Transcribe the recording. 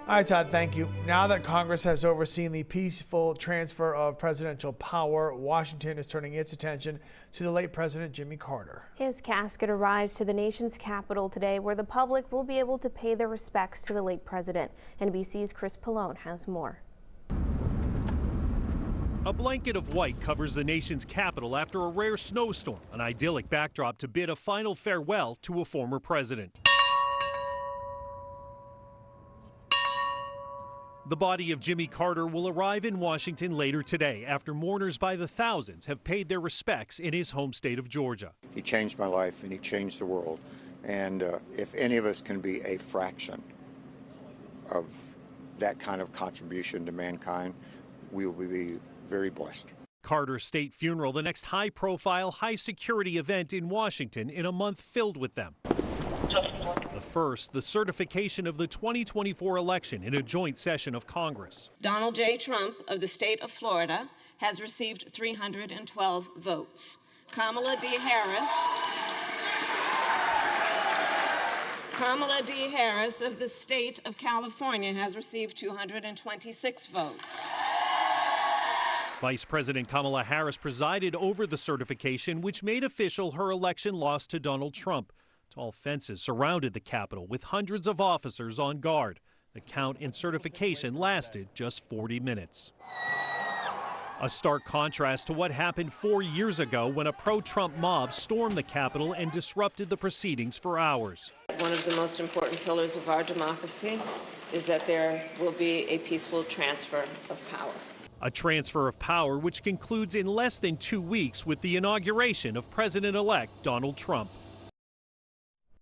All right, Todd, thank you. Now that Congress has overseen the peaceful transfer of presidential power, Washington is turning its attention to the late President Jimmy Carter. His casket arrives to the nation's capital today, where the public will be able to pay their respects to the late president. NBC's Chris Pallone has more. A blanket of white covers the nation's capital after a rare snowstorm, an idyllic backdrop to bid a final farewell to a former president. The body of Jimmy Carter will arrive in Washington later today after mourners by the thousands have paid their respects in his home state of Georgia. He changed my life and he changed the world. And if any of us can be a fraction of that kind of contribution to mankind, we will be very blessed. Carter's state funeral, the next high-profile, high-security event in Washington in a month filled with them. The first, the certification of the 2024 election in a joint session of Congress. Donald J. Trump of the state of Florida has received 312 votes. Kamala D. Harris of the state of California has received 226 votes. Vice President Kamala Harris presided over the certification, which made official her election loss to Donald Trump. Tall fences surrounded the Capitol with hundreds of officers on guard. The count and certification lasted just 40 minutes. A stark contrast to what happened 4 years ago when a pro-Trump mob stormed the Capitol and disrupted the proceedings for hours. One of the most important pillars of our democracy is that there will be a peaceful transfer of power. A transfer of power which concludes in less than 2 weeks with the inauguration of President-elect Donald Trump.